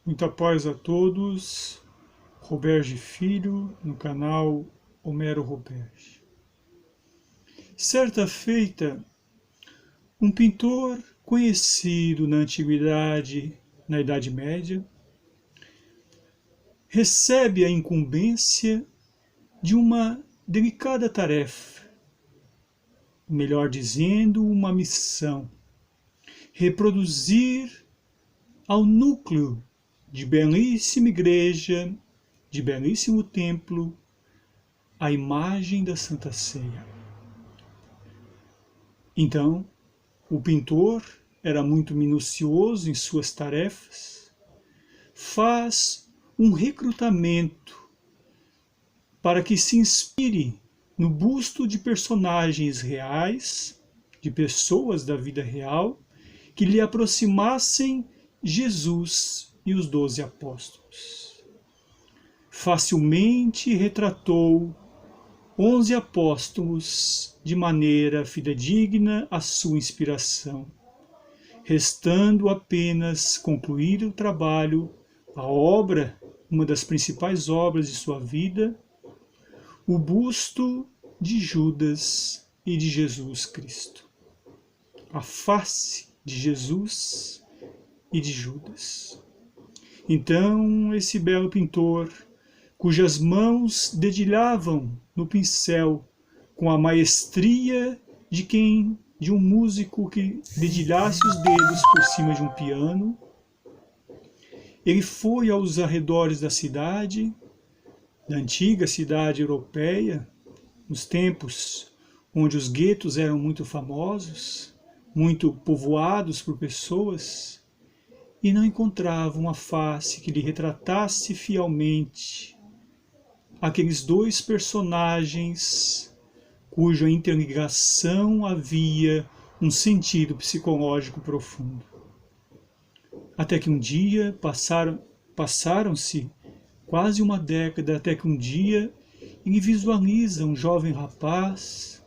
Muita paz a todos. Roberge Filho, no canal Homero Roberge. Certa feita, um pintor conhecido na antiguidade, na Idade Média, recebe a incumbência de uma delicada tarefa, melhor dizendo, uma missão: reproduzir ao núcleo de belíssima igreja, de belíssimo templo, a imagem da Santa Ceia. Então, o pintor era muito minucioso em suas tarefas, faz um recrutamento para que se inspire no busto de personagens reais, de pessoas da vida real, que lhe aproximassem Jesus e os 12 apóstolos. Facilmente retratou 11 apóstolos de maneira fidedigna à sua inspiração, restando apenas concluir o trabalho, a obra, uma das principais obras de sua vida, o busto de Judas e de Jesus Cristo. A face de Jesus e de Judas. Então, esse belo pintor, cujas mãos dedilhavam no pincel com a maestria de um músico que dedilhasse os dedos por cima de um piano, ele foi aos arredores da cidade, da antiga cidade europeia, nos tempos onde os guetos eram muito famosos, muito povoados por pessoas, e não encontrava uma face que lhe retratasse fielmente aqueles dois personagens cuja interligação havia um sentido psicológico profundo. Até que um dia, passaram-se quase uma década, até que um dia ele visualiza um jovem rapaz,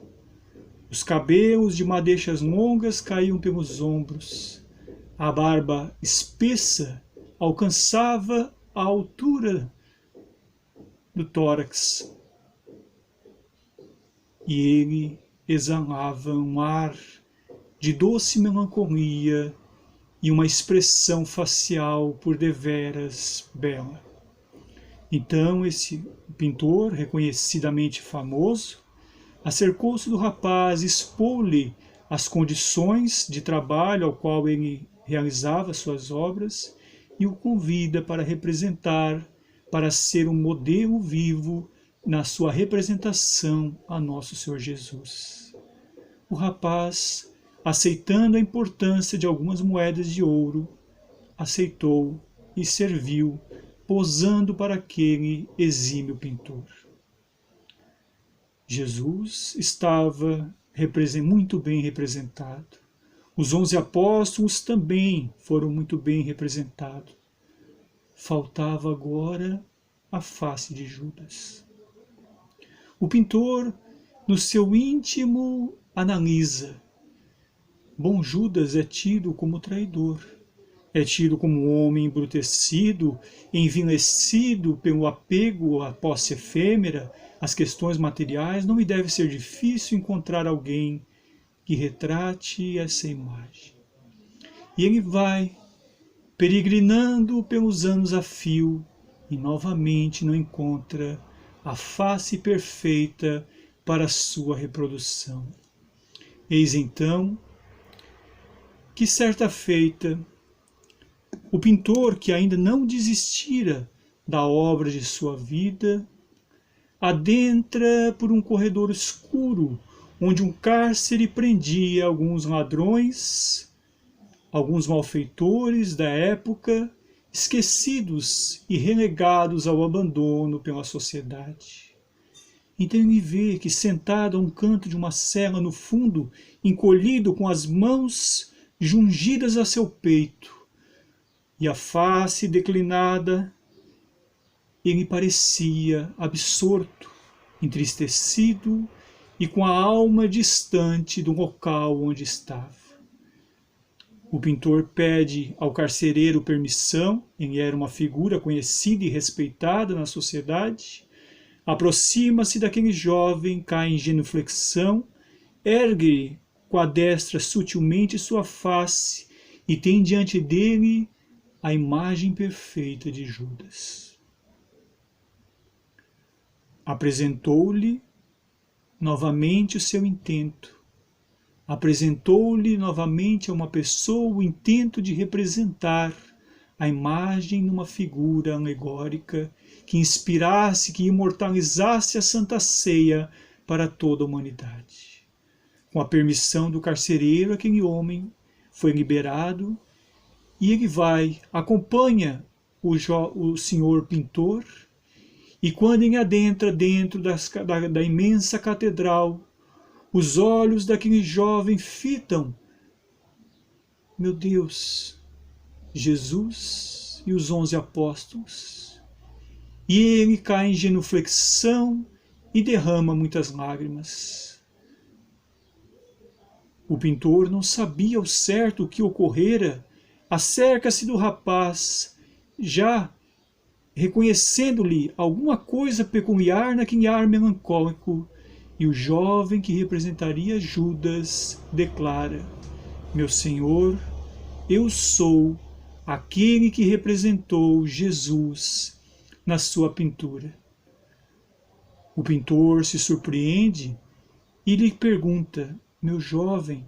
os cabelos de madeixas longas caíam pelos ombros, a barba espessa alcançava a altura do tórax, e ele exalava um ar de doce melancolia e uma expressão facial por deveras bela. Então esse pintor, reconhecidamente famoso, acercou-se do rapaz, expôs-lhe as condições de trabalho ao qual ele realizava suas obras e o convida para representar, para ser um modelo vivo na sua representação a Nosso Senhor Jesus. O rapaz, aceitando a importância de algumas moedas de ouro, aceitou e serviu, posando para aquele exímio pintor. Jesus estava muito bem representado. Os 11 apóstolos também foram muito bem representados. Faltava agora a face de Judas. O pintor, no seu íntimo, analisa. Bom, Judas é tido como traidor. É tido como um homem embrutecido, envilecido pelo apego à posse efêmera, às questões materiais. Não me deve ser difícil encontrar alguém que retrate essa imagem. E ele vai peregrinando pelos anos a fio e novamente não encontra a face perfeita para a sua reprodução. Eis então que certa feita o pintor, que ainda não desistira da obra de sua vida, adentra por um corredor escuro, onde um cárcere prendia alguns ladrões, alguns malfeitores da época, esquecidos e relegados ao abandono pela sociedade. Então ele vê que, sentado a um canto de uma cela no fundo, encolhido com as mãos jungidas a seu peito, e a face declinada, ele parecia absorto, entristecido e com a alma distante do local onde estava. O pintor pede ao carcereiro permissão, ele era uma figura conhecida e respeitada na sociedade, aproxima-se daquele jovem, cai em genuflexão, ergue com a destra sutilmente sua face e tem diante dele a imagem perfeita de Judas. Apresentou-lhe novamente o seu intento. Apresentou-lhe novamente a uma pessoa o intento de representar a imagem numa figura alegórica que inspirasse, que imortalizasse a Santa Ceia para toda a humanidade. Com a permissão do carcereiro, aquele homem foi liberado e ele vai, acompanha o senhor pintor, e quando ele adentra dentro da imensa catedral, os olhos daquele jovem fitam, meu Deus, Jesus e os 11 apóstolos. E ele cai em genuflexão e derrama muitas lágrimas. O pintor não sabia ao certo o que ocorrera, acerca-se do rapaz, já reconhecendo-lhe alguma coisa peculiar naquele ar melancólico, e o jovem que representaria Judas declara: meu Senhor, eu sou aquele que representou Jesus na sua pintura. O pintor se surpreende e lhe pergunta: meu jovem,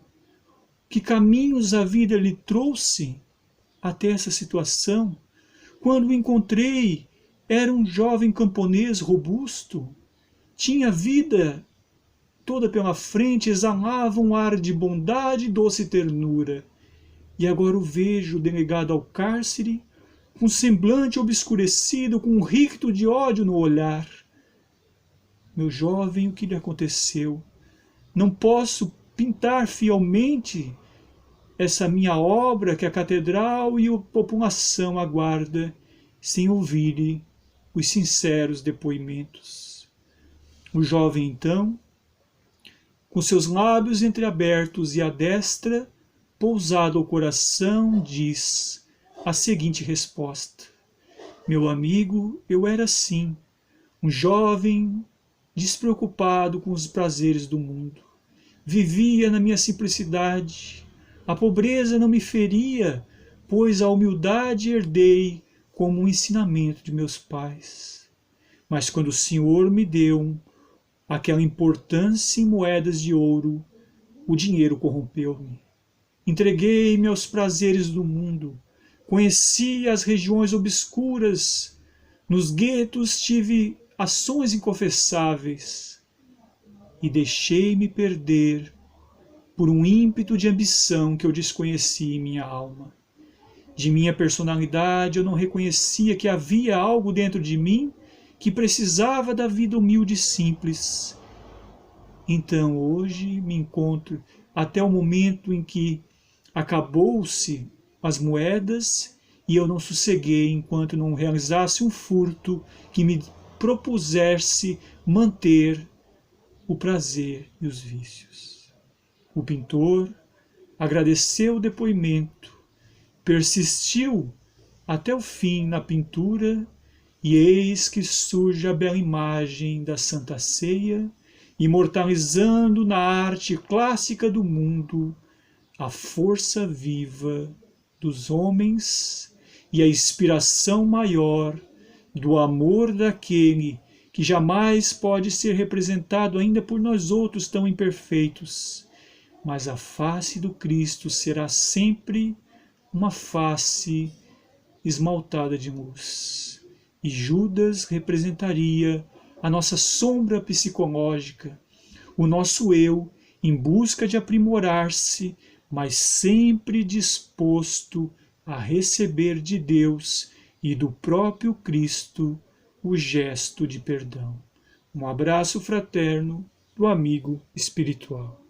que caminhos a vida lhe trouxe até essa situação? Quando o encontrei, era um jovem camponês robusto, tinha vida toda pela frente, exalava um ar de bondade e doce ternura. E agora o vejo delegado ao cárcere, com semblante obscurecido, com um ricto de ódio no olhar. Meu jovem, o que lhe aconteceu? Não posso pintar fielmente essa minha obra que a catedral e a população aguarda, sem ouvir os sinceros depoimentos. O jovem, então, com seus lábios entreabertos e a destra pousada ao coração, diz a seguinte resposta: meu amigo, eu era assim, um jovem despreocupado com os prazeres do mundo. Vivia na minha simplicidade. A pobreza não me feria, pois a humildade herdei como um ensinamento de meus pais. Mas quando o Senhor me deu aquela importância em moedas de ouro, o dinheiro corrompeu-me. Entreguei-me aos prazeres do mundo, conheci as regiões obscuras, nos guetos tive ações inconfessáveis e deixei-me perder por um ímpeto de ambição que eu desconheci em minha alma. De minha personalidade eu não reconhecia que havia algo dentro de mim que precisava da vida humilde e simples. Então hoje me encontro até o momento em que acabou-se as moedas e eu não sosseguei enquanto não realizasse um furto que me propusesse manter o prazer e os vícios. O pintor agradeceu o depoimento, persistiu até o fim na pintura, e eis que surge a bela imagem da Santa Ceia, imortalizando na arte clássica do mundo a força viva dos homens e a inspiração maior do amor daquele que jamais pode ser representado ainda por nós outros tão imperfeitos, mas a face do Cristo será sempre uma face esmaltada de luz. E Judas representaria a nossa sombra psicológica, o nosso eu em busca de aprimorar-se, mas sempre disposto a receber de Deus e do próprio Cristo o gesto de perdão. Um abraço fraterno do amigo espiritual.